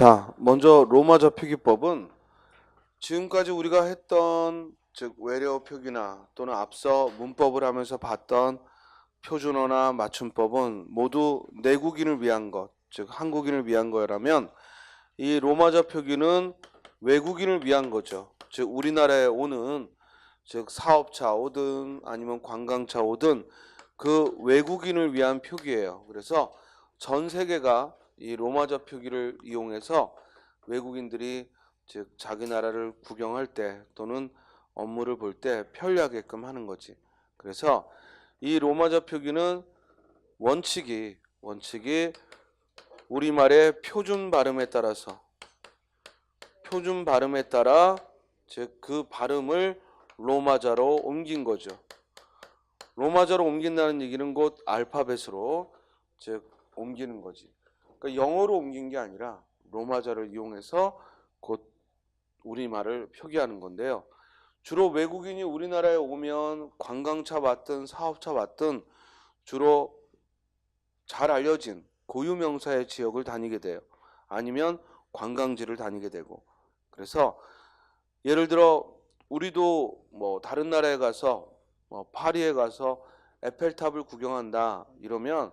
자, 먼저 로마자 표기법은 지금까지 우리가 했던 즉 외래어 표기나 또는 앞서 문법을 하면서 봤던 표준어나 맞춤법은 모두 내국인을 위한 것, 즉 한국인을 위한 거라면 이 로마자 표기는 외국인을 위한 거죠. 즉 우리나라에 오는 즉 사업자 오든 아니면 관광차 오든 그 외국인을 위한 표기예요. 그래서 전 세계가 이 로마자 표기를 이용해서 외국인들이 즉 자기 나라를 구경할 때 또는 업무를 볼 때 편리하게끔 하는 거지. 그래서 이 로마자 표기는 원칙이 우리말의 표준 발음에 따라 즉 그 발음을 로마자로 옮긴 거죠. 로마자로 옮긴다는 얘기는 곧 알파벳으로 즉 옮기는 거지. 그러니까 영어로 옮긴 게 아니라 로마자를 이용해서 곧 우리말을 표기하는 건데요. 주로 외국인이 우리나라에 오면 관광차 왔든 사업차 왔든 주로 잘 알려진 고유명사의 지역을 다니게 돼요. 아니면 관광지를 다니게 되고. 그래서 예를 들어 우리도 뭐 다른 나라에 가서 파리에 가서 에펠탑을 구경한다 이러면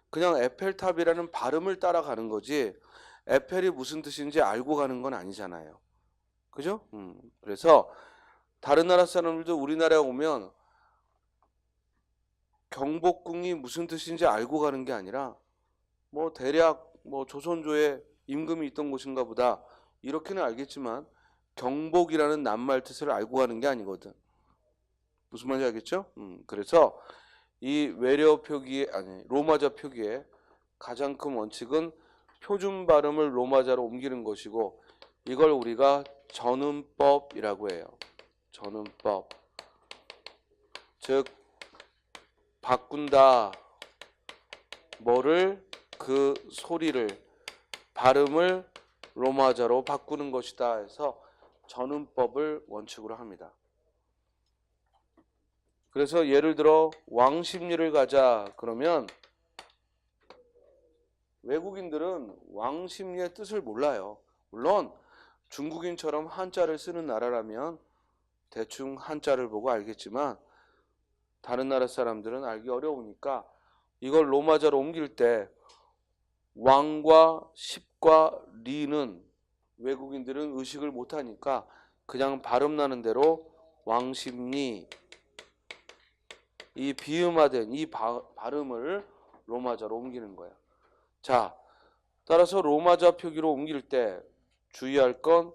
그냥 에펠탑이라는 발음을 따라가는 거지 에펠이 무슨 뜻인지 알고 가는 건 아니잖아요. 그죠? 그래서 다른 나라 사람들도 우리나라에 오면 경복궁이 무슨 뜻인지 알고 가는 게 아니라 뭐 대략 뭐 조선조에 임금이 있던 곳인가 보다 이렇게는 알겠지만 경복이라는 낱말 뜻을 알고 가는 게 아니거든. 무슨 말인지 알겠죠? 그래서 이 외래어 표기의 아니 로마자 표기의 가장 큰 원칙은 표준 발음을 로마자로 옮기는 것이고 이걸 우리가 전음법이라고 해요. 전음법. 즉 바꾼다. 뭐를 그 소리를 발음을 로마자로 바꾸는 것이다 해서 전음법을 원칙으로 합니다. 그래서 예를 들어 왕십리를 가자 그러면 외국인들은 왕십리의 뜻을 몰라요. 물론 중국인처럼 한자를 쓰는 나라라면 대충 한자를 보고 알겠지만 다른 나라 사람들은 알기 어려우니까 이걸 로마자로 옮길 때 왕과 십과 리는 외국인들은 의식을 못하니까 그냥 발음 나는 대로 왕십리 이 비음화된 이 발음을 로마자로 옮기는 거야. 자, 따라서 로마자 표기로 옮길 때 주의할 건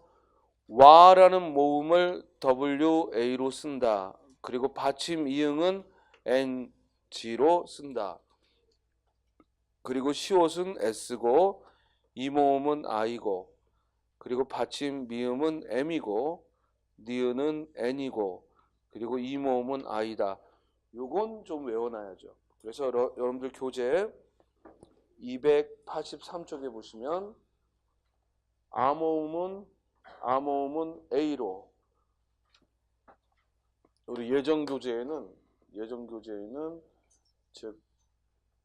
와라는 모음을 WA로 쓴다. 그리고 받침 이응은 NG로 쓴다. 그리고 시옷은 S고 이 모음은 I고 그리고 받침 미음은 M이고 니은은 N이고 그리고 이 모음은 I다. 요건 좀 외워놔야죠. 그래서 여러분들 교재 283쪽에 보시면 아모음은 A로 우리 예전 교재에는 즉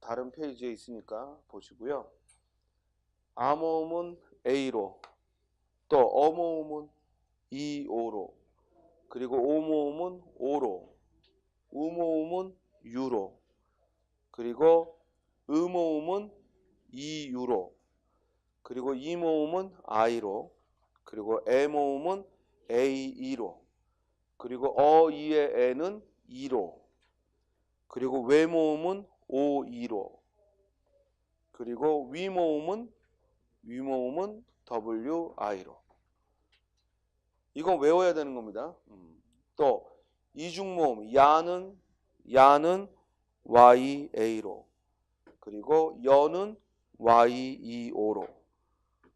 다른 페이지에 있으니까 보시고요. 아모음은 A로 또 어모음은 EO로 그리고 오모음은 O로 우모음은 U로 그리고 음모음은 EU로 그리고 이모음은 I로 그리고 M모음은 AE로 그리고 어이의 N은 E로 그리고 외모음은 OE로 그리고 위모음은 WI로 이건 외워야 되는 겁니다. 또 이중모음 야는 YA로 그리고 여는 YEO로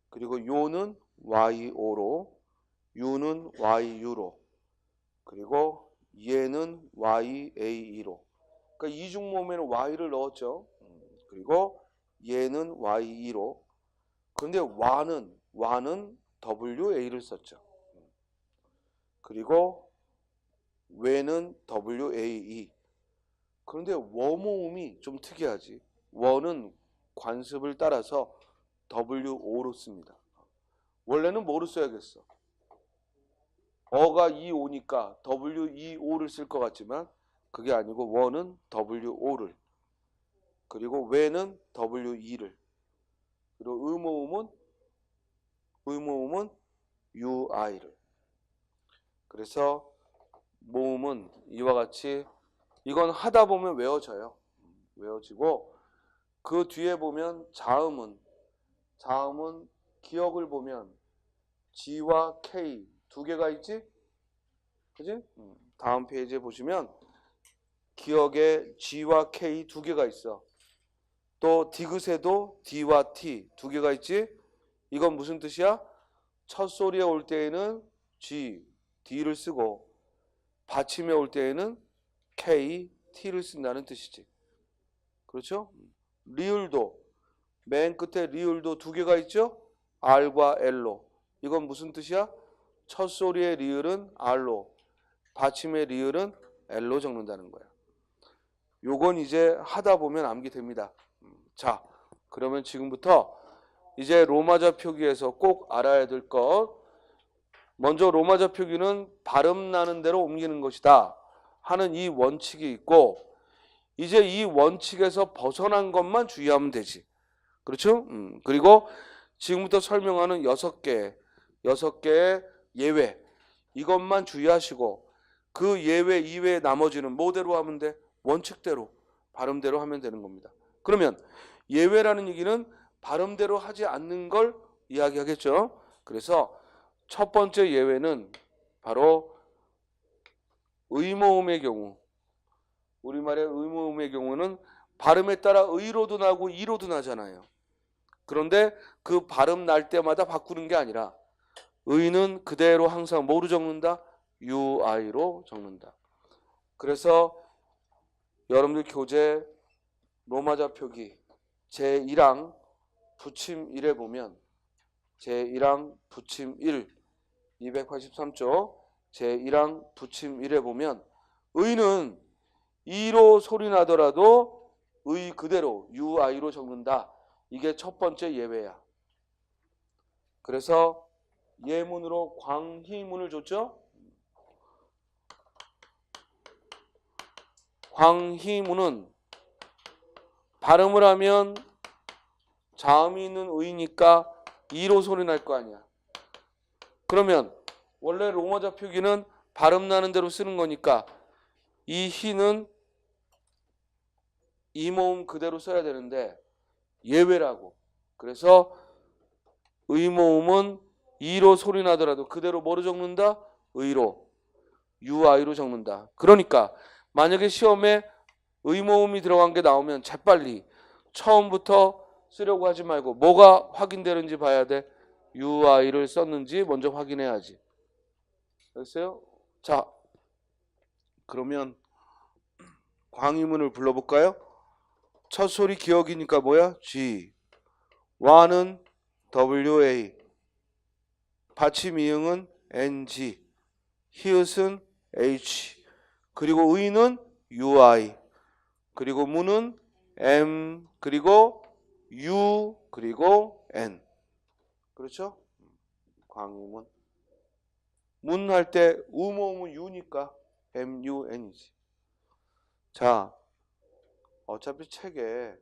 그리고 요는 YO로 유는 YU로 그리고 얘는 YAE로 그러니까 이중모음에는 Y를 넣었죠. 그리고 얘는 YE로 그런데 와는 WA를 썼죠. 그리고 외는 WAE 그런데 워모음이 좀 특이하지. 워는 관습을 따라서 WO로 씁니다. 원래는 뭐를 써야겠어? 어가 EO니까 WEO를 쓸 것 같지만 그게 아니고 원은 WO를, 그리고 왜는 WE를, 그리고 의모음은 UI를. 그래서 모음은 이와 같이 이건 하다 보면 외워져요. 외워지고 그 뒤에 보면 자음은 기억을 보면 G와 K 두 개가 있지? 그지? 다음 페이지에 보시면 기억에 G와 K 두 개가 있어. 또 디귿에도 D와 T 두 개가 있지? 이건 무슨 뜻이야? 첫 소리에 올 때에는 G, D를 쓰고 받침에 올 때에는 K, T를 쓴다는 뜻이지. 그렇죠? 리을도 맨 끝에 리을도 두 개가 있죠? R과 L로. 이건 무슨 뜻이야? 첫 소리의 리을은 R로, 받침의 리을은 L로 적는다는 거야. 요건 이제 하다 보면 암기됩니다. 자, 그러면 지금부터 이제 로마자 표기에서 꼭 알아야 될 것. 먼저 로마자 표기는 발음 나는 대로 옮기는 것이다 하는 이 원칙이 있고, 이제 이 원칙에서 벗어난 것만 주의하면 되지. 그렇죠? 그리고 지금부터 설명하는 6개의 예외, 이것만 주의하시고 그 예외 이외에 나머지는 뭐대로 하면 돼? 원칙대로, 발음대로 하면 되는 겁니다. 그러면 예외라는 얘기는 발음대로 하지 않는 걸 이야기하겠죠. 그래서 첫 번째 예외는 바로 의모음의 경우, 우리말의 의모음의 경우는 발음에 따라 의로도 나고 이로도 나잖아요. 그런데 그 발음 날 때마다 바꾸는 게 아니라 의는 그대로 항상 뭐로 적는다? UI로 적는다. 그래서 여러분들 교재 로마자 표기 제1항 부침 1에 보면 제1항 부침 1 283쪽 제1항 부침 1에 보면 의는 이로 소리 나더라도 의 그대로 UI로 적는다. 이게 첫 번째 예외야. 그래서 예문으로 광희문을 줬죠. 광희문은 발음을 하면 자음이 있는 의니까 이로 소리 날 거 아니야. 그러면 원래 로마자 표기는 발음 나는 대로 쓰는 거니까 이 희는 이모음 그대로 써야 되는데 예외라고. 그래서 의모음은 이로 소리 나더라도 그대로 뭐로 적는다? 의로, UI로 적는다. 그러니까 만약에 시험에 의모음이 들어간 게 나오면 재빨리 처음부터 쓰려고 하지 말고 뭐가 확인되는지 봐야 돼. UI를 썼는지 먼저 확인해야지. 됐어요? 자, 그러면 광희문을 불러볼까요? 첫 소리 기억이니까 뭐야? G. 와는 WA. 받침 이응은 NG. 히읗은 H. 그리고 의는 UI. 그리고 무는 M. 그리고 U. 그리고 N. 그렇죠? 광희문. 문 할 때 우모음은 U니까 MUN이지. 자, 어차피 책에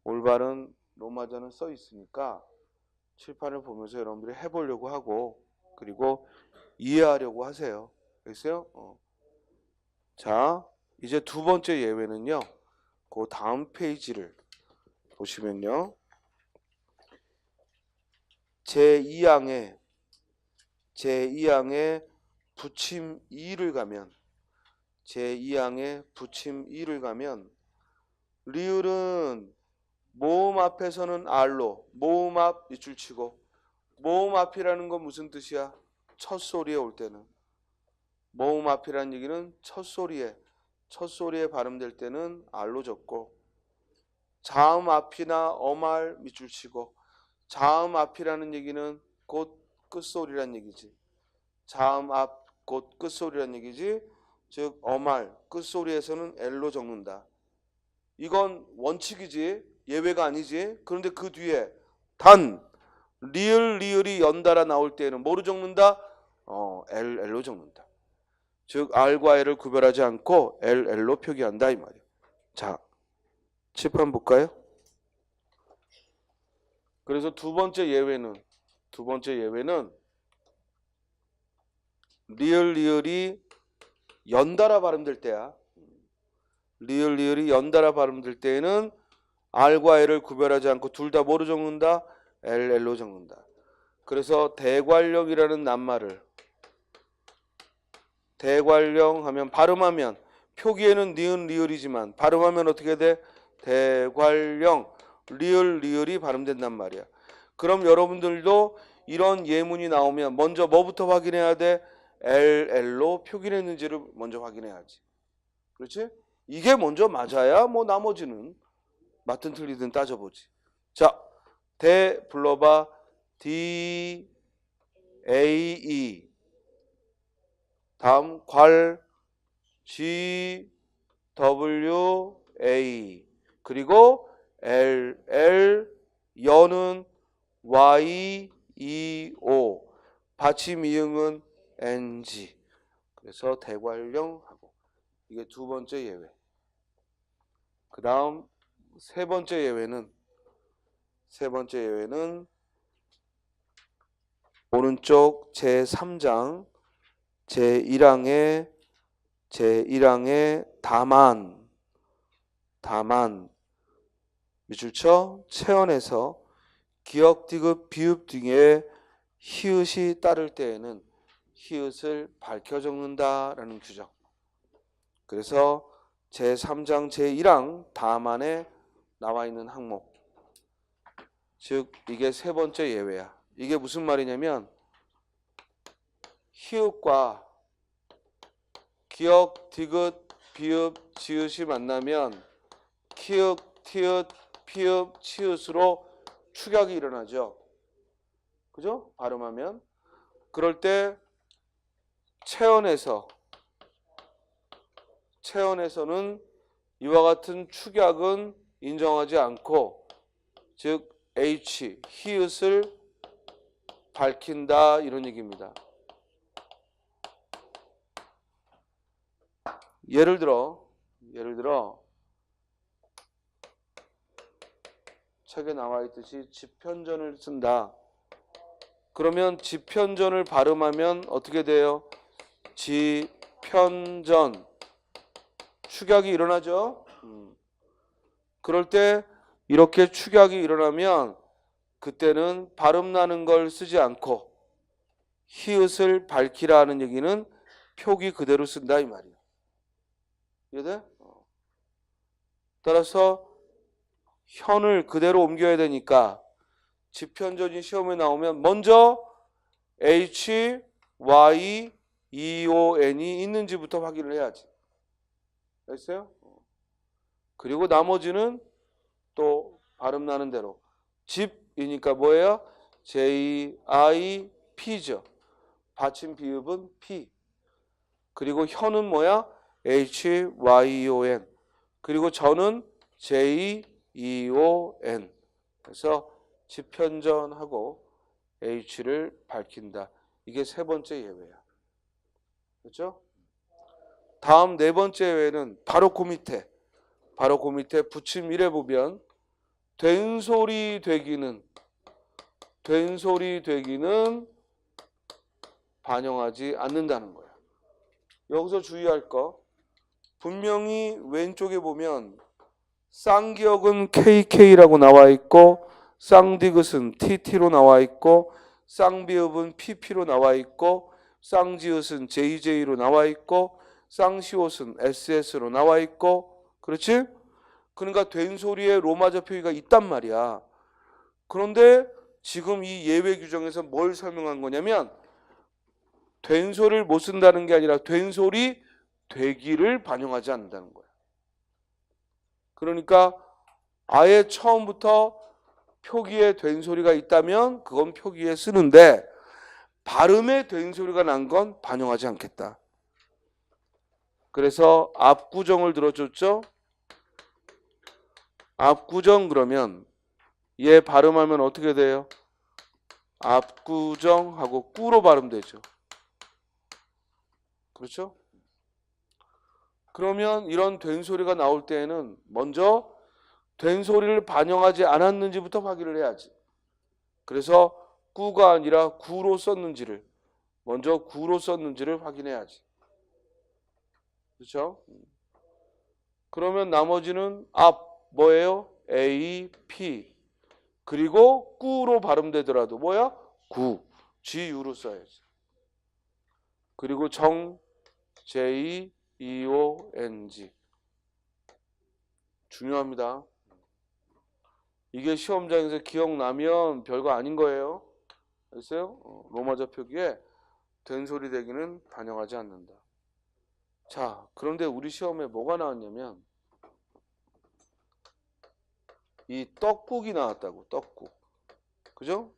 올바른 로마자는 써 있으니까 칠판을 보면서 여러분들이 해보려고 하고 그리고 이해하려고 하세요. 알겠어요? 자, 이제 두 번째 예외는요. 그 다음 페이지를 보시면요. 제2항에 부침 2를 가면 제2항에 부침 2를 가면 리을은 모음 앞에서는 R로 모음 앞 밑줄 치고 모음 앞이라는 건 무슨 뜻이야? 첫 소리에 올 때는 모음 앞이라는 얘기는 첫 소리에 발음될 때는 R로 적고 자음 앞이나 어말 밑줄 치고 자음 앞이라는 얘기는 곧 끝소리란 얘기지. 자음 앞 곧 끝소리란 얘기지. 즉 어말 끝소리에서는 L로 적는다. 이건 원칙이지 예외가 아니지. 그런데 그 뒤에 단 리을이 연달아 나올 때에는 뭐로 적는다? LL로 적는다. 즉 R과 L을 구별하지 않고 LL로 표기한다 이 말이에요. 자, 칠판 볼까요? 그래서 두 번째 예외는 리을이 연달아 발음될 때야. 리을이 연달아 발음될 때에는 R과 L을 구별하지 않고 둘 다 뭐로 적는다? LL로 적는다. 그래서 대관령이라는 낱말을 대관령 하면 발음하면 표기에는 니은 리을이지만 발음하면 어떻게 돼? 대관령 리을이 발음된단 말이야. 그럼 여러분들도 이런 예문이 나오면 먼저 뭐부터 확인해야 돼? LL로 표기했는지를 먼저 확인해야지. 그렇지? 이게 먼저 맞아야 뭐 나머지는 맞든 틀리든 따져보지. 자, 대 불러봐. D, A, E. 다음 괄, G, W, A. 그리고 L, 여는 Y, E, O. 받침 이응은 NG. 그래서 대관령하고. 이게 두 번째 예외. 그 다음 세 번째 예외는 오른쪽 제3장 제1항의 다만 밑줄 쳐 체언에서 기역, 디귿, 비읍 등의 히읗이 따를 때에는 히읗을 밝혀 적는다라는 규정. 그래서 제3장 제1항 다만에 나와 있는 항목. 즉 이게 세 번째 예외야. 이게 무슨 말이냐면 히읗과 기역, 디귿, 비읍, 지읒이 만나면 키읔, 티읕, 피읕, 치읓으로 축약이 일어나죠. 그죠? 발음하면. 그럴 때 체언에서는 이와 같은 축약은 인정하지 않고 즉 H, 히읗을 밝힌다 이런 얘기입니다. 예를 들어 책에 나와 있듯이 지편전을 쓴다. 그러면 지편전을 발음하면 어떻게 돼요? 지편전. 축약이 일어나죠. 그럴 때 이렇게 축약이 일어나면 그때는 발음 나는 걸 쓰지 않고 히읗을 밝히라 하는 얘기는 표기 그대로 쓴다 이 말이에요. 이해돼? 따라서 현을 그대로 옮겨야 되니까 지편전이 시험에 나오면 먼저 H, Y, E, O, N이 있는지부터 확인을 해야지. 알겠어요? 그리고 나머지는 또 발음 나는 대로 집이니까 뭐예요? J, I, P죠. 받침 비읍은 P. 그리고 현은 뭐야? H, Y, E, O, N. 그리고 전은 J, E, O, N. 그래서 지편전하고 H를 밝힌다. 이게 세 번째 예외야. 그렇죠? 다음 네 번째 예외는 바로 그 밑에 붙임 1에 보면 된소리 되기는 반영하지 않는다는 거야. 여기서 주의할 거 분명히 왼쪽에 보면 쌍기역은 KK라고 나와 있고 쌍디귿은 TT로 나와 있고 쌍비읍은 PP로 나와 있고 쌍지읒은 JJ로 나와 있고 쌍시옷은 SS로 나와 있고 그렇지? 그러니까 된소리에 로마자 표기가 있단 말이야. 그런데 지금 이 예외 규정에서 뭘 설명한 거냐면 된소리를 못 쓴다는 게 아니라 된소리 되기를 반영하지 않는다는 거야. 그러니까 아예 처음부터 표기에 된소리가 있다면 그건 표기에 쓰는데 발음에 된소리가 난 건 반영하지 않겠다. 그래서 압구정을 들어줬죠. 압구정 그러면 얘 발음하면 어떻게 돼요? 압구정하고 꾸로 발음되죠. 그렇죠? 그러면 이런 된소리가 나올 때에는 먼저 된소리를 반영하지 않았는지부터 확인을 해야지. 그래서 꾸가 아니라 구로 썼는지를 먼저 구로 썼는지를 확인해야지. 그렇죠? 그러면 나머지는 앞 뭐예요? A, P 그리고 꾸로 발음되더라도 뭐야? 구, GU로 써야지. 그리고 정, J, E, O, N, G 중요합니다. 이게 시험장에서 기억나면 별거 아닌 거예요. 알겠어요? 로마자 표기에 된소리 대기는 반영하지 않는다. 자, 그런데 우리 시험에 뭐가 나왔냐면 이 떡국이 나왔다고. 떡국. 그죠?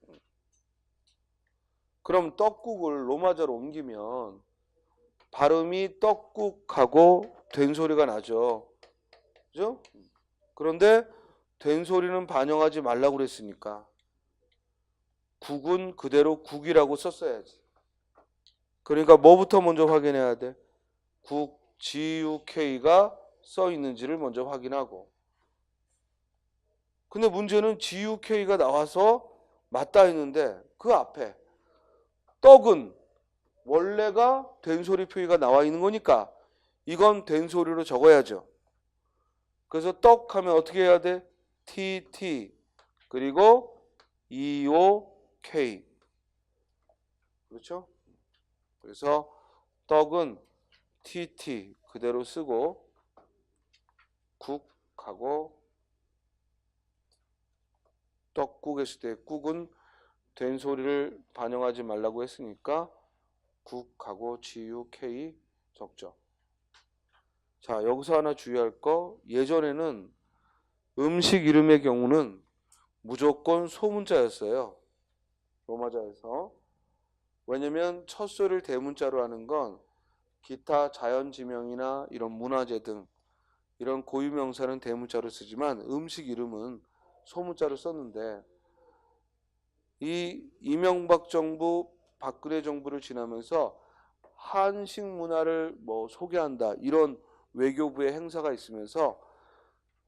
그럼 떡국을 로마자로 옮기면 발음이 떡국하고 된소리가 나죠. 그죠? 그런데 된소리는 반영하지 말라고 그랬으니까 국은 그대로 국이라고 썼어야지. 그러니까 뭐부터 먼저 확인해야 돼? 국, GUK가 써 있는지를 먼저 확인하고. 근데 문제는 GUK가 나와서 맞다 했는데 그 앞에 떡은 원래가 된소리 표기가 나와 있는 거니까 이건 된소리로 적어야죠. 그래서 떡 하면 어떻게 해야 돼? TT 그리고 EOK. 그렇죠? 그래서 떡은 TT 그대로 쓰고 국하고 떡국 했을 때 국은 된소리를 반영하지 말라고 했으니까 국하고 GUK 적죠. 자, 여기서 하나 주의할 거, 예전에는 음식 이름의 경우는 무조건 소문자였어요. 로마자에서. 왜냐면 첫 소리를 대문자로 하는 건 기타 자연지명이나 이런 문화재 등 이런 고유명사는 대문자로 쓰지만 음식 이름은 소문자로 썼는데 이 이명박 정부, 박근혜 정부를 지나면서 한식 문화를 뭐 소개한다 이런 외교부의 행사가 있으면서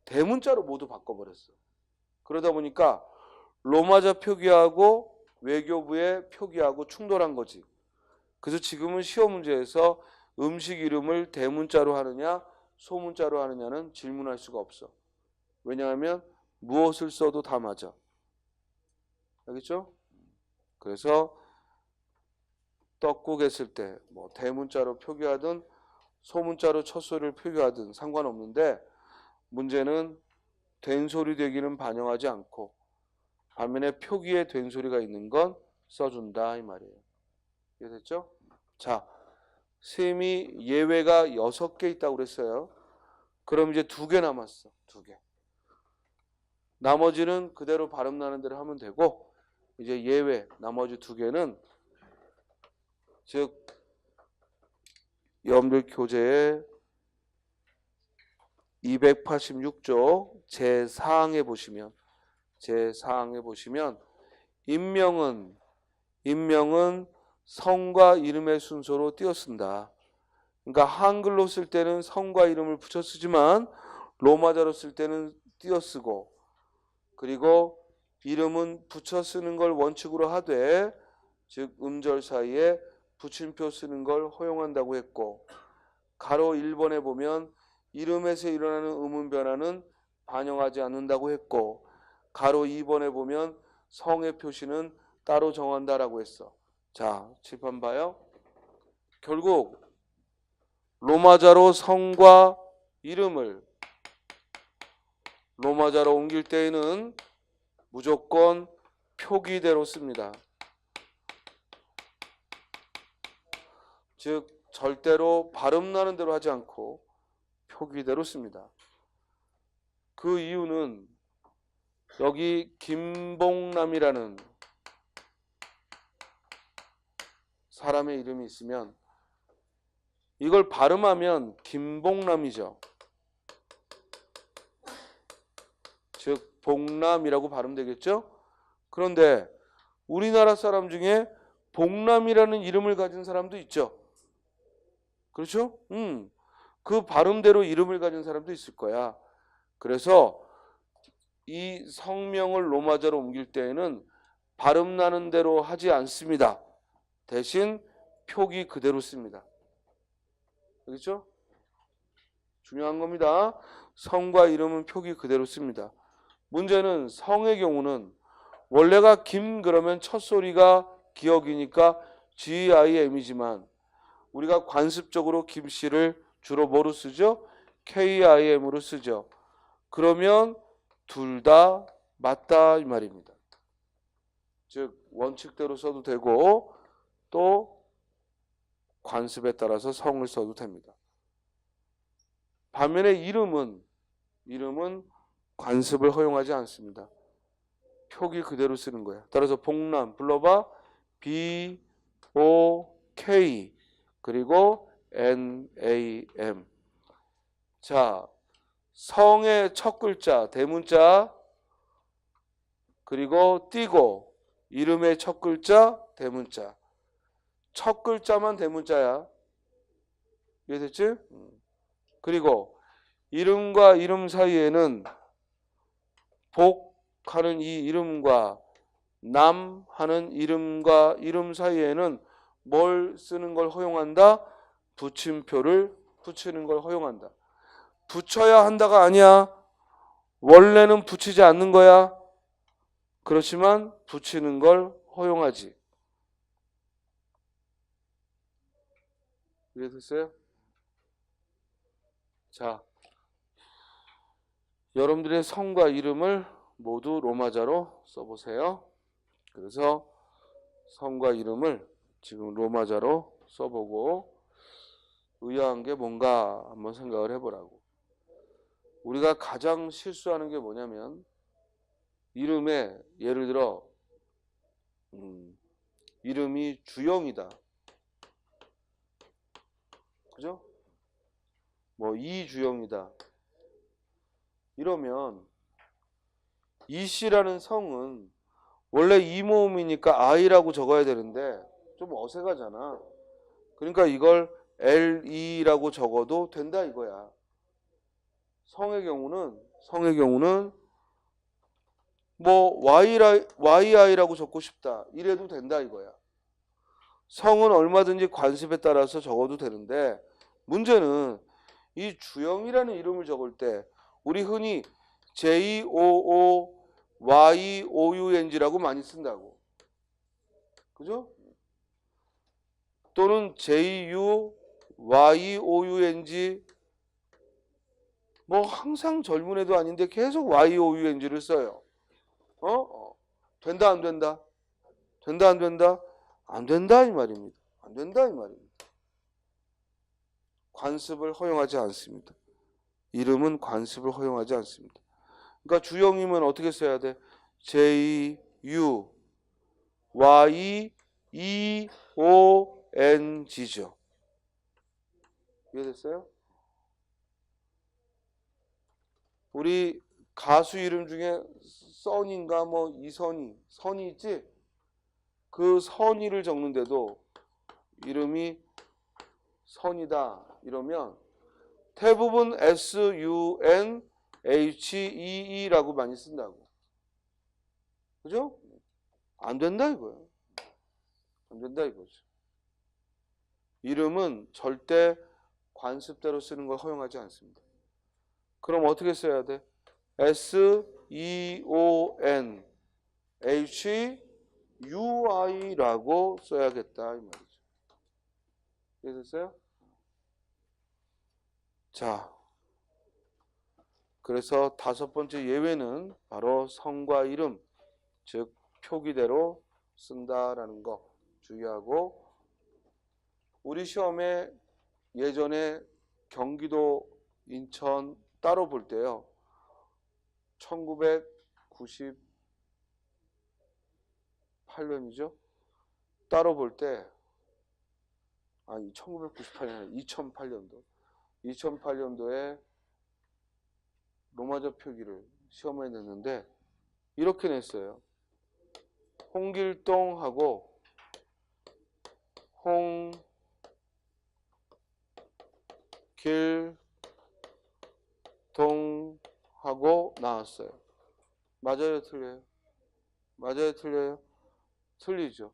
대문자로 모두 바꿔버렸어. 그러다 보니까 로마자 표기하고 외교부의 표기하고 충돌한 거지. 그래서 지금은 시험 문제에서 음식 이름을 대문자로 하느냐 소문자로 하느냐는 질문할 수가 없어. 왜냐하면 무엇을 써도 다 맞아. 알겠죠? 그래서 떡국 했을 때 뭐 대문자로 표기하든 소문자로 첫 소리를 표기하든 상관없는데 문제는 된소리 되기는 반영하지 않고 반면에 표기에 된소리가 있는 건 써준다 이 말이에요. 이해됐죠? 자, 셈이 예외가 6개 있다고 그랬어요. 그럼 이제 2개 남았어. 2개. 나머지는 그대로 발음 나는 대로 하면 되고 이제 예외 나머지 2개는 즉 여러분들 교재에 286조 제4항에 보시면 인명은 성과 이름의 순서로 띄어쓴다. 그러니까 한글로 쓸 때는 성과 이름을 붙여 쓰지만 로마자로 쓸 때는 띄어쓰고 그리고 이름은 붙여 쓰는 걸 원칙으로 하되 즉 음절 사이에 붙임표 쓰는 걸 허용한다고 했고 가로 1번에 보면 이름에서 일어나는 음운 변화는 반영하지 않는다고 했고 가로 2번에 보면 성의 표시는 따로 정한다라고 했어. 자, 칠판 봐요. 결국 로마자로 성과 이름을 로마자로 옮길 때에는 무조건 표기대로 씁니다. 즉 절대로 발음 나는 대로 하지 않고 표기대로 씁니다. 그 이유는 여기 김봉남이라는 사람의 이름이 있으면 이걸 발음하면 김봉남이죠. 즉 봉남이라고 발음되겠죠? 그런데 우리나라 사람 중에 복남이라는 이름을 가진 사람도 있죠. 그렇죠? 그 발음대로 이름을 가진 사람도 있을 거야. 그래서 이 성명을 로마자로 옮길 때에는 발음 나는 대로 하지 않습니다. 대신 표기 그대로 씁니다. 그렇죠? 중요한 겁니다. 성과 이름은 표기 그대로 씁니다. 문제는 성의 경우는 원래가 김 그러면 첫 소리가 기억이니까 GIM이지만 우리가 관습적으로 김씨를 주로 뭐로 쓰죠? KIM으로 쓰죠. 그러면 둘 다 맞다 이 말입니다. 즉 원칙대로 써도 되고 또 관습에 따라서 성을 써도 됩니다. 반면에 이름은 관습을 허용하지 않습니다. 표기 그대로 쓰는 거야. 따라서 복남 불러봐. B, O, K 그리고 N, A, M. 자, 성의 첫 글자 대문자 그리고 띄고 이름의 첫 글자 대문자. 첫 글자만 대문자야. 이해됐지? 그리고 이름과 이름 사이에는 복하는 이 이름과 남 하는 이름과 이름 사이에는 뭘 쓰는 걸 허용한다? 붙임표를 붙이는 걸 허용한다. 붙여야 한다가 아니야. 원래는 붙이지 않는 거야. 그렇지만 붙이는 걸 허용하지. 이해됐어요? 자, 여러분들의 성과 이름을 모두 로마자로 써보세요. 그래서 성과 이름을 지금 로마자로 써보고 의아한 게 뭔가 한번 생각을 해보라고. 우리가 가장 실수하는 게 뭐냐면 이름에 예를 들어 이름이 주영이다. 그죠? 뭐 이주영이다. 이러면 이씨라는 성은 원래 이모음이니까 I라고 적어야 되는데 좀 어색하잖아. 그러니까 이걸 LE라고 적어도 된다 이거야. 성의 경우는 뭐 YI라고 적고 싶다. 이래도 된다 이거야. 성은 얼마든지 관습에 따라서 적어도 되는데 문제는 이 주영이라는 이름을 적을 때 우리 흔히 JOOYOUNG라고 많이 쓴다고. 그죠? 또는 JUYOUNG 뭐 항상 젊은 애도 아닌데 계속 YOUNG를 써요. 된다 안 된다? 된다 안 된다? 안 된다 이 말입니다. 안 된다 이 말입니다. 관습을 허용하지 않습니다. 이름은 관습을 허용하지 않습니다. 그러니까 주영이면 어떻게 써야 돼? J, U, Y, E, O, N, G죠. 이해됐어요? 우리 가수 이름 중에 써니인가 뭐 선이 있지? 그 선이를 적는데도 이름이 선이다 이러면 대부분 SUNHEE라고 많이 쓴다고. 그죠? 안 된다 이거예요. 안 된다 이거죠. 이름은 절대 관습대로 쓰는 걸 허용하지 않습니다. 그럼 어떻게 써야 돼? SEONHUI라고 써야겠다 이 말이죠. 이해됐어요? 자, 그래서 다섯 번째 예외는 바로 성과 이름, 즉 표기대로 쓴다라는 거 주의하고, 우리 시험에 예전에 경기도, 인천 따로 볼 때요. 1998년이죠. 따로 볼 때, 아니 1998년 아니라 2008년도에 로마자 표기를 시험에 냈는데 이렇게 냈어요. 홍길동하고 홍길동하고 나왔어요. 맞아요, 틀려요? 맞아요, 틀려요? 틀리죠.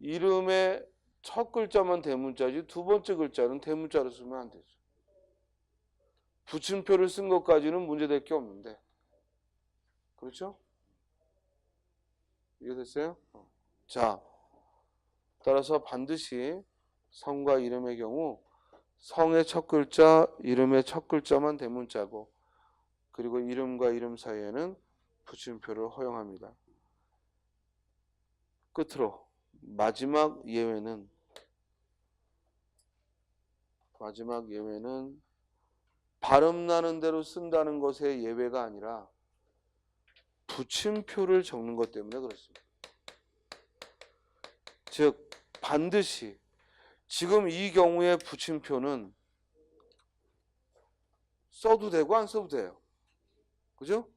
이름의 첫 글자만 대문자지 두 번째 글자는 대문자로 쓰면 안 되죠. 붙임표를 쓴 것까지는 문제될 게 없는데. 그렇죠? 이해됐어요? 자, 따라서 반드시 성과 이름의 경우 성의 첫 글자, 이름의 첫 글자만 대문자고 그리고 이름과 이름 사이에는 붙임표를 허용합니다. 끝으로 마지막 예외는 발음 나는 대로 쓴다는 것의 예외가 아니라 붙임표를 적는 것 때문에 그렇습니다. 즉 반드시 지금 이 경우에 붙임표는 써도 되고 안 써도 돼요. 그죠?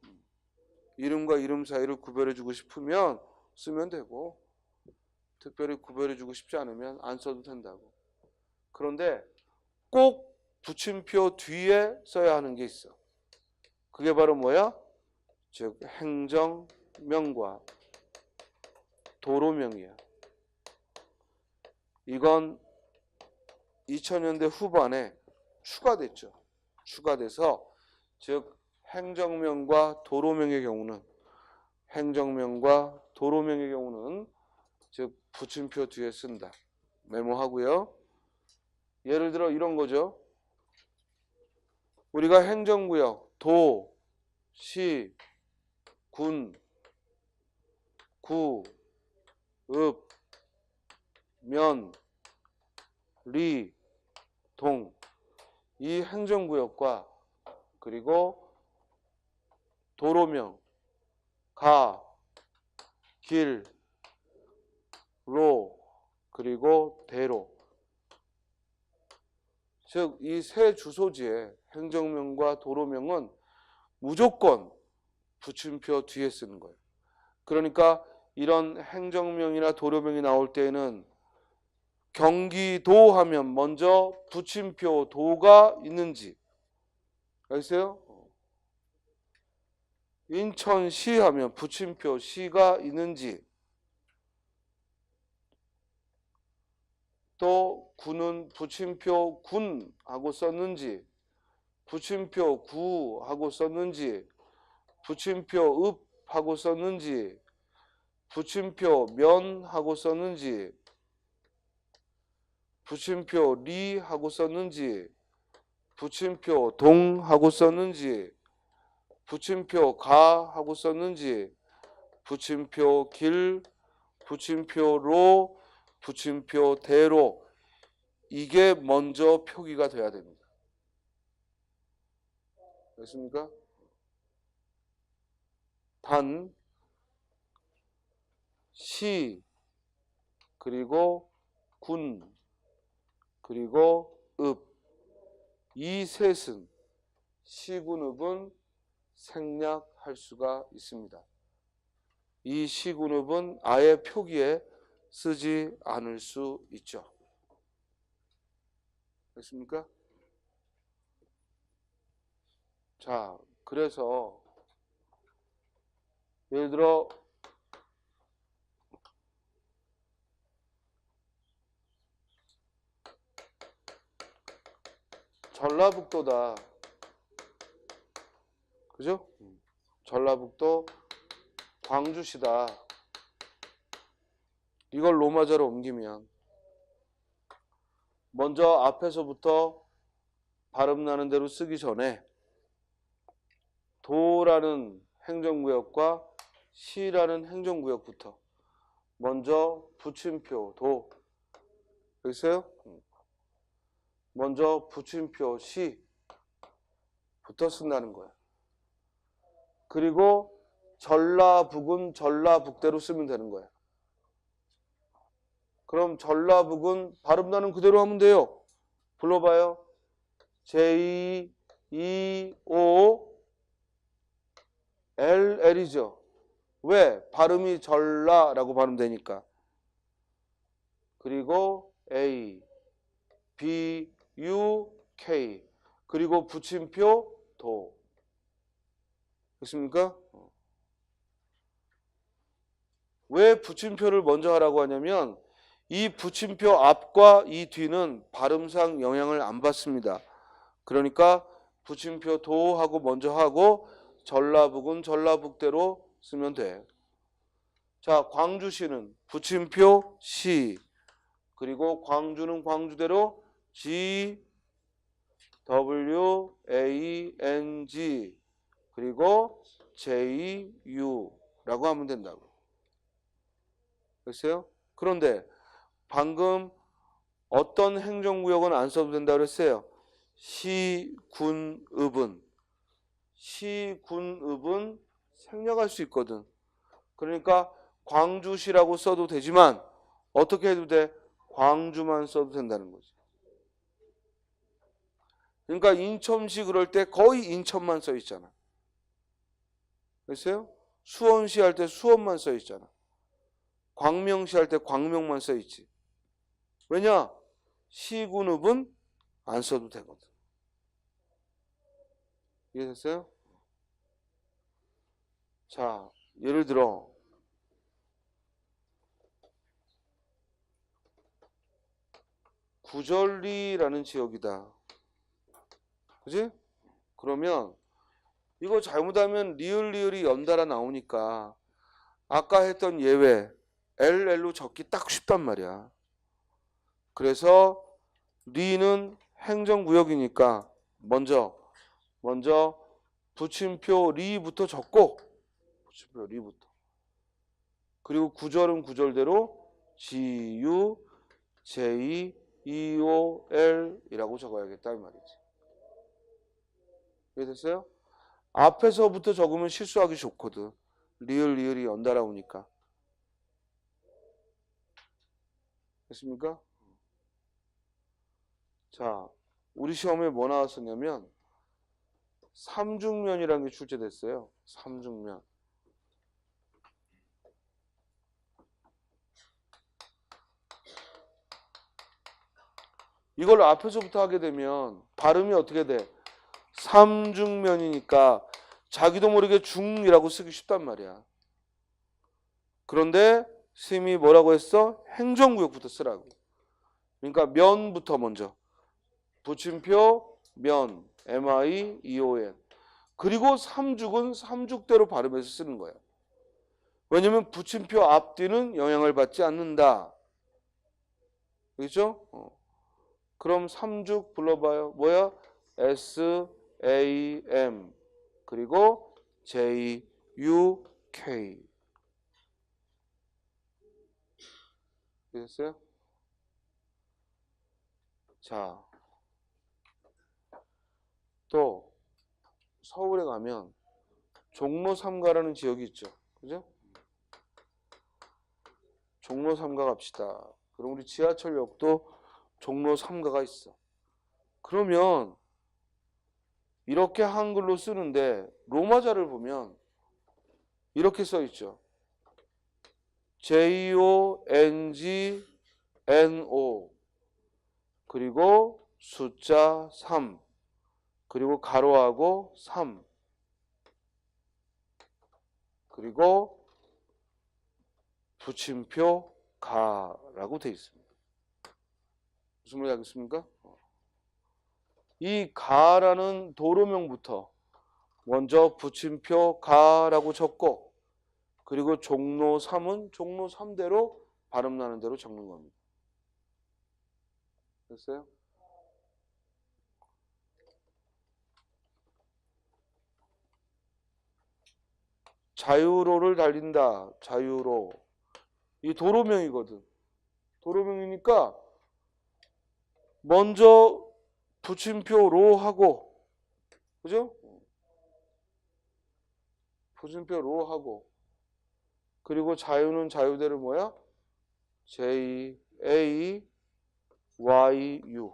이름과 이름 사이를 구별해주고 싶으면 쓰면 되고 특별히 구별해주고 싶지 않으면 안 써도 된다고. 그런데 꼭 붙임표 뒤에 써야 하는 게 있어. 그게 바로 뭐야? 즉 행정명과 도로명이야. 이건 2000년대 후반에 추가됐죠. 추가돼서 즉 행정명과 도로명의 경우는 즉 붙임표 뒤에 쓴다. 메모하고요. 예를 들어 이런 거죠. 우리가 행정구역, 도, 시, 군, 구, 읍, 면, 리, 동, 이 행정구역과 그리고 도로명, 가, 길, 로, 그리고 대로, 즉 이 세 주소지의 행정명과 도로명은 무조건 붙임표 뒤에 쓰는 거예요. 그러니까 이런 행정명이나 도로명이 나올 때에는 경기도 하면 먼저 붙임표 도가 있는지 알겠어요? 인천시 하면 붙임표 시가 있는지, 또 구는 붙임표 군하고 썼는지, 붙임표 구하고 썼는지, 붙임표 읍하고 썼는지, 붙임표 면하고 썼는지, 붙임표 리하고 썼는지, 붙임표 동하고 썼는지, 붙임표 가하고 썼는지, 붙임표 길, 붙임표 로, 붙임표 대로, 이게 먼저 표기가 돼야 됩니다. 됐습니까? 단, 시, 그리고 군, 그리고 읍, 이 셋은 시군읍은 생략할 수가 있습니다. 이 시군읍은 아예 표기에 쓰지 않을 수 있죠. 됐습니까? 자, 그래서 예를 들어 전라북도다. 그죠? 전라북도 광주시다. 이걸 로마자로 옮기면 먼저 앞에서부터 발음 나는 대로 쓰기 전에 도라는 행정구역과 시라는 행정구역부터 먼저 붙임표 도, 여기서요? 먼저 붙임표 시부터 쓴다는 거예요. 그리고 전라북은 전라북대로 쓰면 되는 거예요. 그럼 전라북은 발음 나는 그대로 하면 돼요. 불러봐요. J-E-O-L-L이죠. 왜? 발음이 전라라고 발음되니까. 그리고 A, B, U, K. 그리고 붙임표 도. 됐습니까? 왜 붙임표를 먼저 하라고 하냐면 이 붙임표 앞과 이 뒤는 발음상 영향을 안 받습니다. 그러니까 붙임표 도하고 먼저 하고 전라북은 전라북대로 쓰면 돼. 자, 광주시는 붙임표 시, 그리고 광주는 광주대로 G, W, A, N, G, 그리고 J, U라고 하면 된다고. 됐어요? 그런데 방금 어떤 행정구역은 안 써도 된다고 그랬어요. 시, 군, 읍은. 시, 군, 읍은 생략할 수 있거든. 그러니까 광주시라고 써도 되지만 어떻게 해도 돼? 광주만 써도 된다는 거지. 그러니까 인천시 그럴 때 거의 인천만 써 있잖아. 됐어요? 수원시 할 때 수원만 써 있잖아. 광명시 할 때 광명만 써 있지. 왜냐? 시군읍은 안 써도 되거든. 이해됐어요? 자, 예를 들어 구절리라는 지역이다. 그지? 그러면 이거 잘못하면 리을이 연달아 나오니까 아까 했던 예외 LL로 적기 딱 쉽단 말이야. 그래서 리는 행정구역이니까 먼저 붙임표 리부터 적고, 붙임표 리부터. 그리고 구절은 구절대로 GU, J, EO, L이라고 적어야겠다 이 말이지. 이해됐어요? 앞에서부터 적으면 실수하기 좋거든. 리을이 연달아 오니까. 됐습니까? 자, 우리 시험에 뭐 나왔었냐면 삼중면이라는 게 출제됐어요. 삼중면. 이걸 앞에서부터 하게 되면 발음이 어떻게 돼? 삼중면이니까 자기도 모르게 중이라고 쓰기 쉽단 말이야. 그런데 스님이 뭐라고 했어? 행정구역부터 쓰라고. 그러니까 면부터 먼저. 붙임표 면, M-I-E-O-N. 그리고 삼죽은 삼죽대로 발음해서 쓰는 거야. 왜냐면 붙임표 앞뒤는 영향을 받지 않는다. 그렇죠? 그럼 삼죽 불러봐요. 뭐야? S, A, M. 그리고 J, U, K. 됐어요? 자, 또 서울에 가면 종로 3가라는 지역이 있죠. 그죠? 종로 3가 갑시다. 그럼 우리 지하철역도 종로 3가가 있어. 그러면 이렇게 한글로 쓰는데 로마자를 보면 이렇게 써 있죠. JONGNO 그리고 숫자 3 그리고 가로하고 3 그리고 붙임표 가라고 되어 있습니다. 무슨 말인지 알겠습니까? 이 가라는 도로명부터 먼저 붙임표 가라고 적고 그리고 종로 3은 종로 3대로 발음 나는 대로 적는 겁니다. 됐어요? 자유로를 달린다. 자유로. 이 도로명이거든. 도로명이니까 먼저 붙임표로 하고, 그죠? 붙임표로 하고, 그리고 자유는 자유대로 뭐야? J, A, Y, U.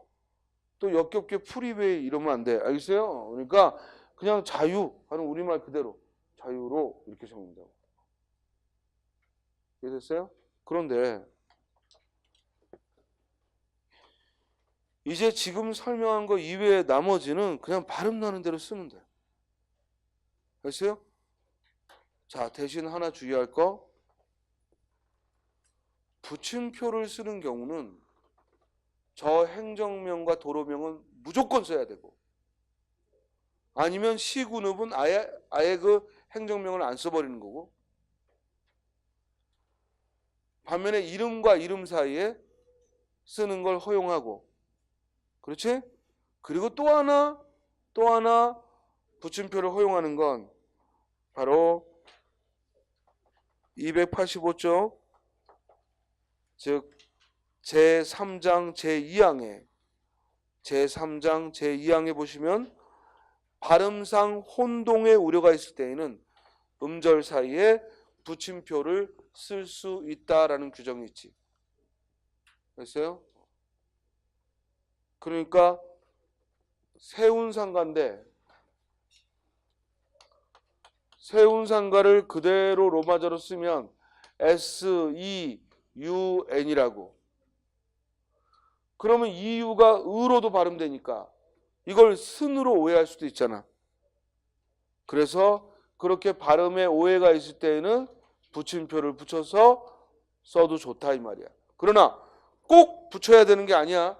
또 역겹게 프리웨이 이러면 안 돼. 알겠어요? 그러니까 그냥 자유 하는 우리말 그대로 자유로 이렇게 적는다고. 이해됐어요? 그런데 이제 지금 설명한 거 이외에 나머지는 그냥 발음 나는 대로 쓰면 돼. 됐어요? 자, 대신 하나 주의할 거, 붙임표를 쓰는 경우는 저 행정명과 도로명은 무조건 써야 되고, 아니면 시군읍은 아예 그 행정명을 안 써버리는 거고, 반면에 이름과 이름 사이에 쓰는 걸 허용하고, 그렇지? 그리고 또 하나 붙임표를 허용하는 건 바로 285쪽, 즉 제3장 제2항에 보시면 발음상 혼동의 우려가 있을 때에는 음절 사이에 붙임표를 쓸 수 있다라는 규정이 있지. 됐어요? 그러니까 세운상가인데 세운상가를 그대로 로마자로 쓰면 SEUN이라고. 그러면 EU가 으로도 발음되니까 이걸 순으로 오해할 수도 있잖아. 그래서 그렇게 발음에 오해가 있을 때에는 붙임표를 붙여서 써도 좋다 이 말이야. 그러나 꼭 붙여야 되는 게 아니야.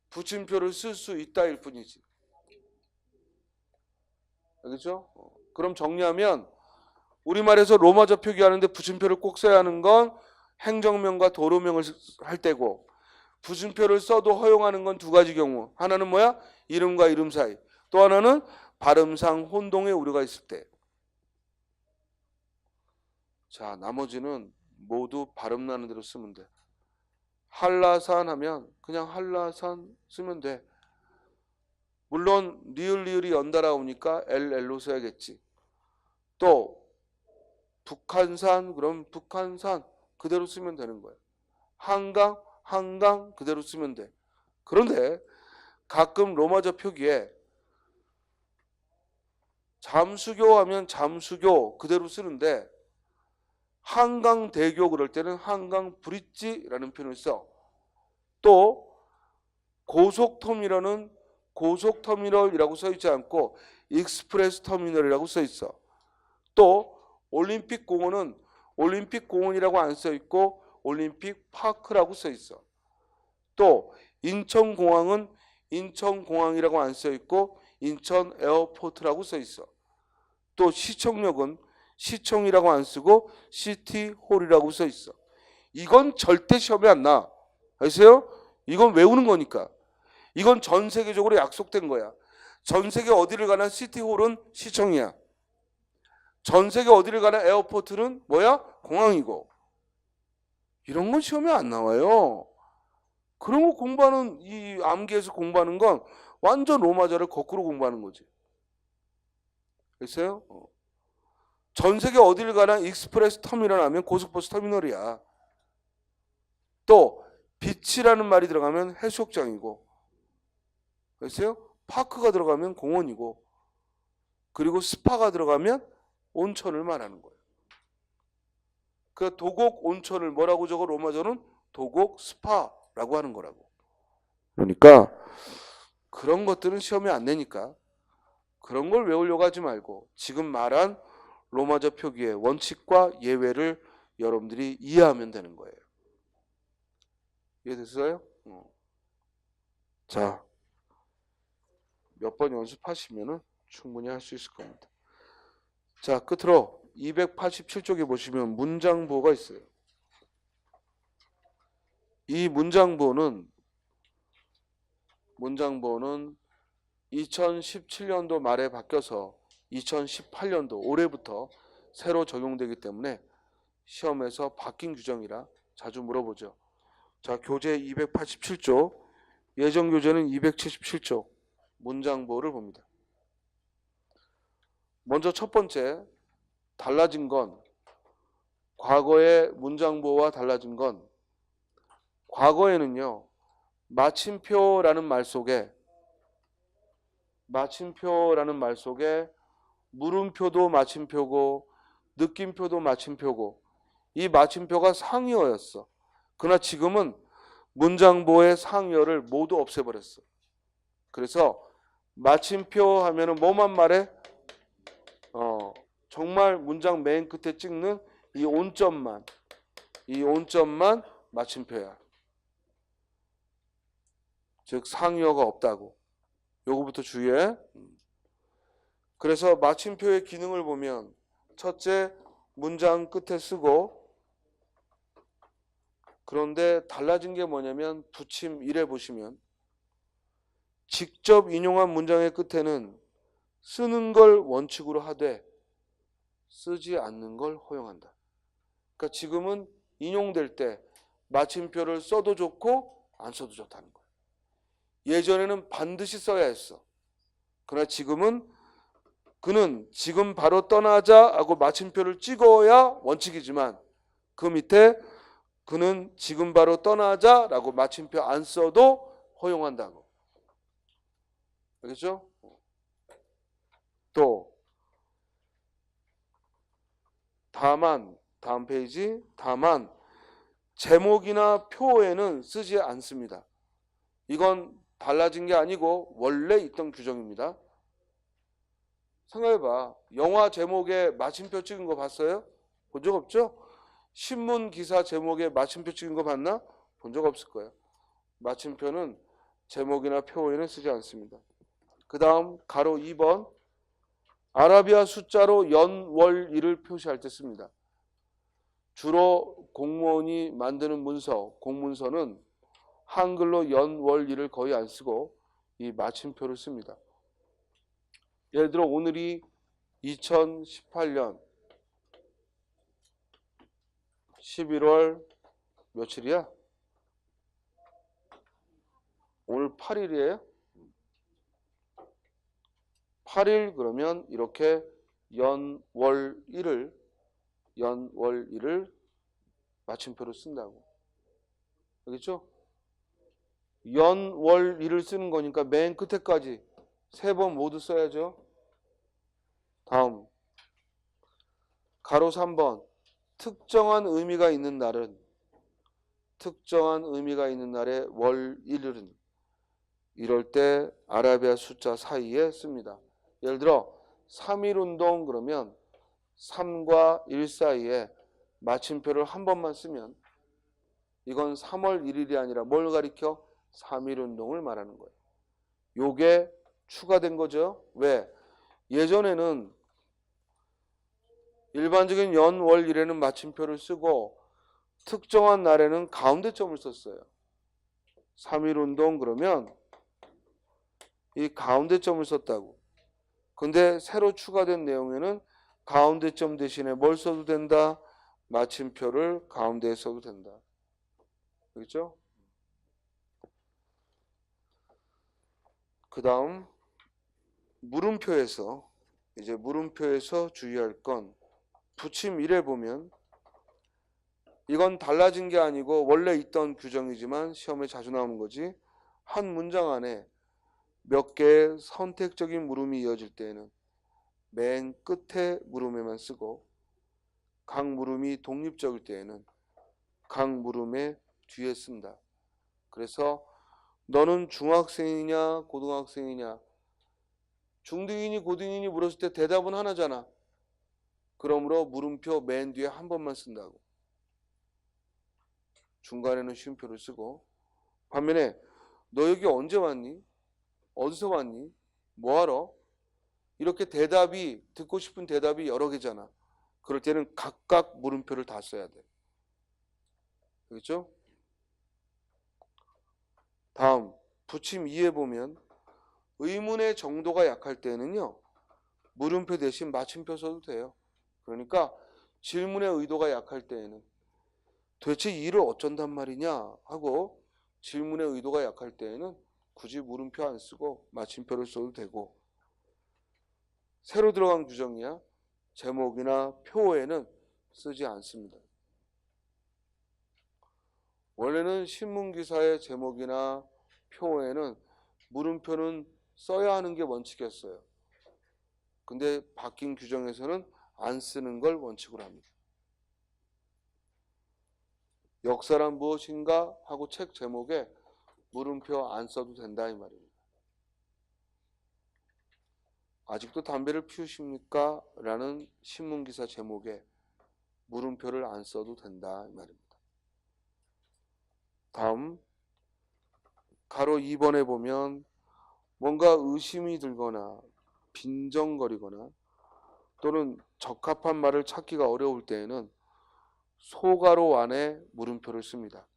붙임표를 쓸 수 있다일 뿐이지. 알겠죠? 그럼 정리하면 우리말에서 로마자 표기하는데 붙임표를 꼭 써야 하는 건 행정명과 도로명을 할 때고, 붙임표를 써도 허용하는 건 두 가지 경우. 하나는 뭐야? 이름과 이름 사이. 또 하나는 발음상 혼동의 우려가 있을 때. 자, 나머지는 모두 발음 나는 대로 쓰면 돼. 한라산 하면 그냥 한라산 쓰면 돼. 물론 리을이 연달아 오니까 LL로 써야겠지. 또 북한산 그럼 북한산 그대로 쓰면 되는 거야. 한강 그대로 쓰면 돼. 그런데 가끔 로마자 표기에 잠수교 하면 잠수교 그대로 쓰는데 한강대교 그럴 때는 한강 브릿지라는 표현을 써. 또 고속터미널은 고속터미널이라고 써 있지 않고 익스프레스 터미널이라고 써 있어. 또 올림픽공원은 올림픽공원이라고 안 써 있고 올림픽 파크라고 써 있어. 또 인천공항은 인천공항이라고 안 써 있고 인천 에어포트라고 써 있어. 또 시청역은 시청이라고 안 쓰고 시티홀이라고 써 있어. 이건 절대 시험에 안 나. 아세요? 이건 외우는 거니까. 이건 전 세계적으로 약속된 거야. 전 세계 어디를 가나 시티홀은 시청이야. 전 세계 어디를 가나 에어포트는 뭐야? 공항이고. 이런 건 시험에 안 나와요. 그런 거 공부하는, 이 암기에서 공부하는 건 완전 로마자를 거꾸로 공부하는 거지. 됐어요? 전 세계 어디를 가나 익스프레스 터미널 하면 고속버스 터미널이야. 또 비치라는 말이 들어가면 해수욕장이고, 됐어요? 파크가 들어가면 공원이고, 그리고 스파가 들어가면 온천을 말하는 거예요. 그 도곡 온천을 뭐라고 적어? 로마자는 도곡 스파라고 하는 거라고. 그러니까 그런 것들은 시험에 안 내니까 그런 걸 외우려고 하지 말고 지금 말한 로마자 표기의 원칙과 예외를 여러분들이 이해하면 되는 거예요. 이해됐어요? 자, 몇 번 연습하시면 충분히 할 수 있을 겁니다. 자, 끝으로 287쪽에 보시면 문장보호가 있어요. 이 문장보호는 2017년도 말에 바뀌어서 2018년도 올해부터 새로 적용되기 때문에 시험에서 바뀐 규정이라 자주 물어보죠. 자, 교재 287쪽, 예전 교재는 277쪽 문장보호를 봅니다. 먼저 첫 번째 달라진 건, 과거의 문장보호와 달라진 건, 과거에는요 마침표라는 말 속에 물음표도 마침표고 느낌표도 마침표고 이 마침표가 상위어였어. 그러나 지금은 문장보의 상위어를 모두 없애버렸어. 그래서 마침표 하면은 뭐만 말해? 정말 문장 맨 끝에 찍는 이 온점만 마침표야. 즉 상위어가 없다고. 요거부터 주의해. 그래서 마침표의 기능을 보면 첫째, 문장 끝에 쓰고, 그런데 달라진 게 뭐냐면 붙임 1에 보시면 직접 인용한 문장의 끝에는 쓰는 걸 원칙으로 하되 쓰지 않는 걸 허용한다. 그러니까 지금은 인용될 때 마침표를 써도 좋고 안 써도 좋다는 거예요. 예전에는 반드시 써야 했어. 그러나 지금은 그는 지금 바로 떠나자 하고 마침표를 찍어야 원칙이지만 그 밑에 그는 지금 바로 떠나자 라고 마침표 안 써도 허용한다고. 알겠죠? 또 다만 다음 페이지 다만 제목이나 표에는 쓰지 않습니다. 이건 달라진 게 아니고 원래 있던 규정입니다. 생각해봐. 영화 제목에 마침표 찍은 거 봤어요? 본 적 없죠? 신문 기사 제목에 마침표 찍은 거 봤나? 본 적 없을 거예요. 마침표는 제목이나 표에는 쓰지 않습니다. 그 다음 가로 2번 아라비아 숫자로 연, 월, 일을 표시할 때 씁니다. 주로 공무원이 만드는 문서, 공문서는 한글로 연, 월, 일을 거의 안 쓰고 이 마침표를 씁니다. 예를 들어 오늘이 2018년 11월 며칠이야? 오늘 8일이에요? 8일 그러면 이렇게 연, 월, 일을 마침표로 쓴다고. 알겠죠? 연, 월, 일을 쓰는 거니까 맨 끝에까지 3번 모두 써야죠. 다음 가로 3번 특정한 의미가 있는 날에 월, 일은 이럴 때 아라비아 숫자 사이에 씁니다. 예를 들어 3.1운동 그러면 3과 1 사이에 마침표를 한 번만 쓰면 이건 3월 1일이 아니라 뭘 가리켜? 3.1운동을 말하는 거예요. 요게 추가된 거죠. 왜? 예전에는 일반적인 연, 월, 일에는 마침표를 쓰고 특정한 날에는 가운데점을 썼어요. 3.1운동 그러면 이 가운데점을 썼다고. 근데 새로 추가된 내용에는 가운데점 대신에 뭘 써도 된다? 마침표를 가운데에 써도 된다. 그렇죠? 그 다음 물음표에서 주의할 건 붙임 1에 보면 이건 달라진 게 아니고 원래 있던 규정이지만 시험에 자주 나오는 거지. 한 문장 안에 몇 개의 선택적인 물음이 이어질 때에는 맨 끝에 물음에만 쓰고 각 물음이 독립적일 때에는 각 물음의 뒤에 쓴다. 그래서 너는 중학생이냐 고등학생이냐 중등이니 고등이니 물었을 때 대답은 하나잖아. 그러므로 물음표 맨 뒤에 한 번만 쓴다고. 중간에는 쉼표를 쓰고. 반면에 너 여기 언제 왔니? 어디서 왔니? 뭐하러? 이렇게 대답이 듣고 싶은 대답이 여러 개잖아. 그럴 때는 각각 물음표를 다 써야 돼. 그렇죠? 다음 붙임 2에 보면 의문의 정도가 약할 때는요. 물음표 대신 마침표 써도 돼요. 그러니까 질문의 의도가 약할 때에는 도대체 이 일을 어쩐단 말이냐 하고 질문의 의도가 약할 때에는 굳이 물음표 안 쓰고 마침표를 써도 되고 새로 들어간 규정이야. 제목이나 표에는 쓰지 않습니다. 원래는 신문기사의 제목이나 표에는 물음표는 써야 하는 게 원칙이었어요. 근데 바뀐 규정에서는 안 쓰는 걸 원칙으로 합니다. 역사란 무엇인가 하고 책 제목에 물음표 안 써도 된다 이 말입니다. 아직도 담배를 피우십니까? 라는 신문기사 제목에 물음표를 안 써도 된다 이 말입니다. 다음 가로 2번에 보면 뭔가 의심이 들거나 빈정거리거나 또는 적합한 말을 찾기가 어려울 때에는 소가로 안에 물음표를 씁니다.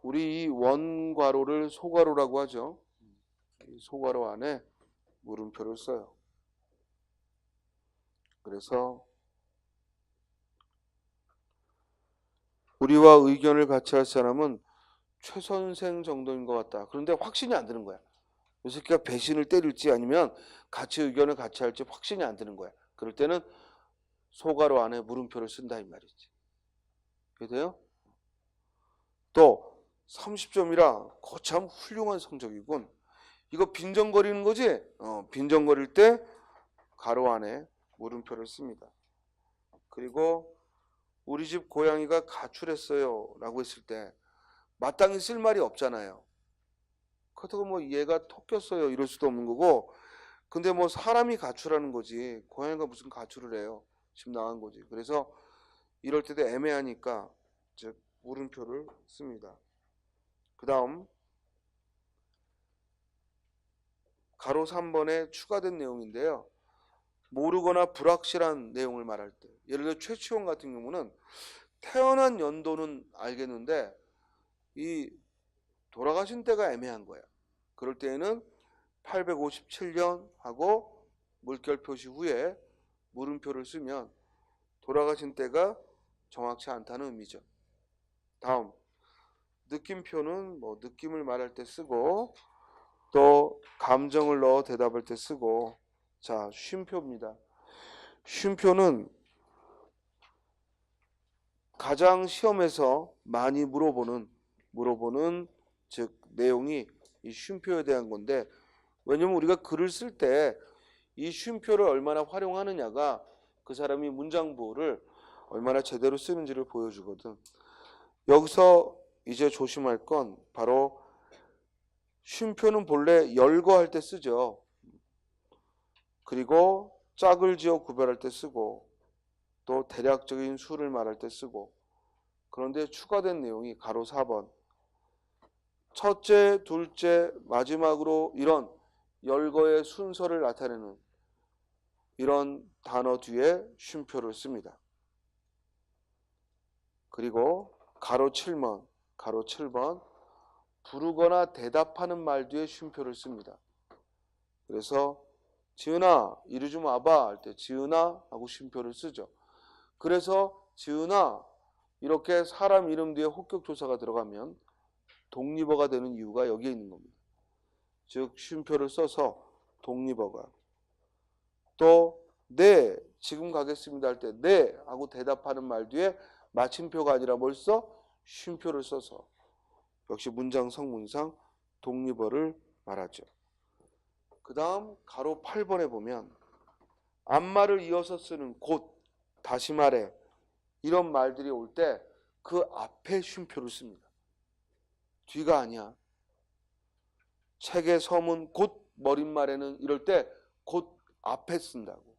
우리 이 원가로를 소가로라고 하죠. 이 소가로 안에 물음표를 써요. 그래서 우리와 의견을 같이 할 사람은 최 선생 정도인 것 같다. 그런데 확신이 안 드는 거야. 이 새끼가 배신을 때릴지 아니면 같이 의견을 같이 할지 확신이 안 드는 거야. 그럴 때는 소가로 안에 물음표를 쓴다 이 말이지. 이해돼요? 또 30점이라 거참 훌륭한 성적이군. 이거 빈정거리는 거지? 빈정거릴 때 가로 안에 물음표를 씁니다. 그리고 우리 집 고양이가 가출했어요 라고 했을 때 마땅히 쓸 말이 없잖아요. 그렇다고 뭐 얘가 토꼈어요 이럴 수도 없는 거고, 근데 뭐 사람이 가출하는 거지 고양이가 무슨 가출을 해요. 집 나간 거지. 그래서 이럴 때도 애매하니까 즉 물음표를 씁니다. 그 다음 가로 3번에 추가된 내용인데요. 모르거나 불확실한 내용을 말할 때, 예를 들어 최치원 같은 경우는 태어난 연도는 알겠는데 이 돌아가신 때가 애매한 거야. 그럴 때에는 857년 하고 물결 표시 후에 물음표를 쓰면 돌아가신 때가 정확치 않다는 의미죠. 다음 느낌표는 뭐 느낌을 말할 때 쓰고 또 감정을 넣어 대답할 때 쓰고, 자 쉼표입니다. 쉼표는 가장 시험에서 많이 물어보는 즉 내용이 이 쉼표에 대한 건데, 왜냐면 우리가 글을 쓸 때 이 쉼표를 얼마나 활용하느냐가 그 사람이 문장부호를 얼마나 제대로 쓰는지를 보여주거든. 여기서 이제 조심할 건 바로 쉼표는 본래 열거할 때 쓰죠. 그리고 짝을 지어 구별할 때 쓰고 또 대략적인 수를 말할 때 쓰고, 그런데 추가된 내용이 가로 4번 첫째, 둘째, 마지막으로 이런 열거의 순서를 나타내는 이런 단어 뒤에 쉼표를 씁니다. 그리고 가로 7번 부르거나 대답하는 말 뒤에 쉼표를 씁니다. 그래서 지은아 이리 좀 와봐 할 때 지은아 하고 쉼표를 쓰죠. 그래서 지은아 이렇게 사람 이름 뒤에 혹격조사가 들어가면 독립어가 되는 이유가 여기에 있는 겁니다. 즉 쉼표를 써서 독립어가. 또 네 지금 가겠습니다 할 때 네 하고 대답하는 말 뒤에 마침표가 아니라 뭘 써? 쉼표를 써서 역시 문장 성문상 독립어를 말하죠. 그 다음 가로 8번에 보면 앞말을 이어서 쓰는 곧, 다시 말해 이런 말들이 올 때 그 앞에 쉼표를 씁니다. 뒤가 아니야. 책의 서문 곧 머릿말에는 이럴 때 곧 앞에 쓴다고.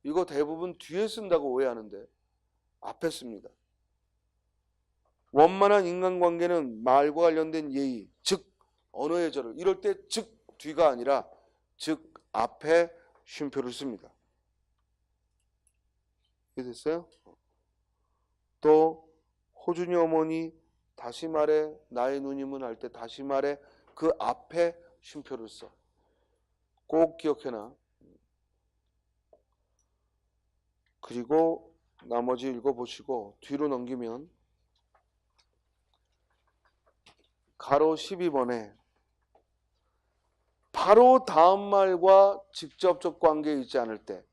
이거 대부분 뒤에 쓴다고 오해하는데 앞에 씁니다. 원만한 인간관계는 말과 관련된 예의, 즉 언어의 절을, 이럴 때 즉 뒤가 아니라 즉 앞에 쉼표를 씁니다. 이해됐어요? 또 호준이 어머니 다시 말해 나의 누님은 할 때 다시 말해 그 앞에 쉼표를 써. 꼭 기억해놔. 그리고 나머지 읽어보시고 뒤로 넘기면 가로 12번에 바로 다음 말과 직접적 관계에 있지 않을 때,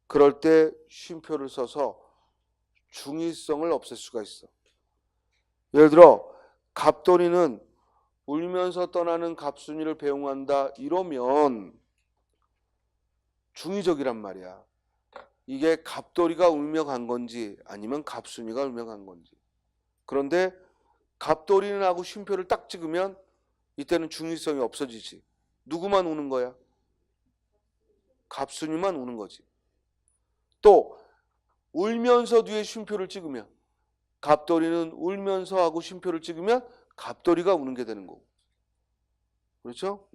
그럴 때 쉼표를 써서 중의성을 없앨 수가 있어. 예를 들어 갑돌이는 울면서 떠나는 갑순이를 배웅한다 이러면 중의적이란 말이야. 이게 갑돌이가 울며 간 건지 아니면 갑순이가 울며 간 건지. 그런데 갑돌이는 하고 쉼표를 딱 찍으면 이때는 중의성이 없어지지. 누구만 우는 거야? 갑순이만 우는 거지. 또 울면서 뒤에 쉼표를 찍으면 갑돌이는 울면서 하고 쉼표를 찍으면 갑돌이가 우는 게 되는 거고. 그렇죠?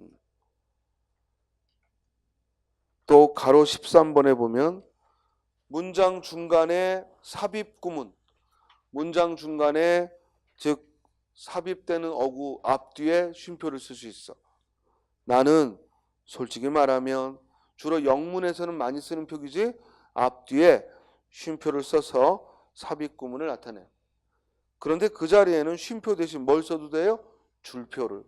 또 가로 13번에 보면 문장 중간에 삽입구문, 문장 중간에 즉 삽입되는 어구 앞뒤에 쉼표를 쓸 수 있어. 나는 솔직히 말하면 주로 영문에서는 많이 쓰는 표기지 앞뒤에 쉼표를 써서 삽입구문을 나타내. 그런데 그 자리에는 쉼표 대신 뭘 써도 돼요? 줄표를.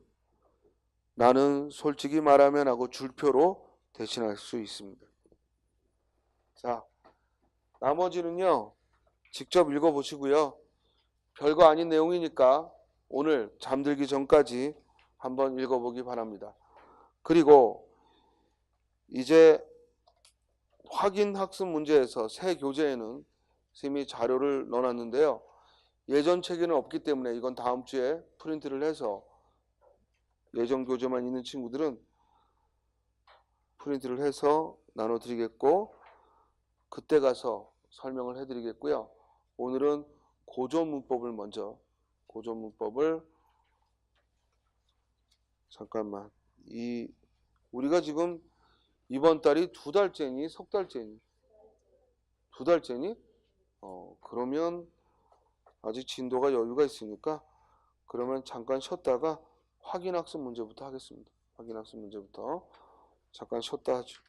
나는 솔직히 말하면 하고 줄표로 대신할 수 있습니다. 자, 나머지는요. 직접 읽어보시고요. 별거 아닌 내용이니까 오늘 잠들기 전까지 한번 읽어보기 바랍니다. 그리고 이제 확인 학습 문제에서 새 교재에는 선생님이 자료를 넣어놨는데요. 예전 책에는 없기 때문에 이건 다음 주에 프린트를 해서 예전 교재만 있는 친구들은 프린트를 해서 나눠드리겠고 그때 가서 설명을 해드리겠고요. 오늘은 고전 문법을 먼저 고전 문법을 잠깐만 우리가 지금 이번 달이 2달째니 석 달째니 2달째니 그러면 아직 진도가 여유가 있으니까 그러면 잠깐 쉬었다가 확인학습 문제부터 하겠습니다. 확인학습 문제부터 잠깐 쉬었다 하죠.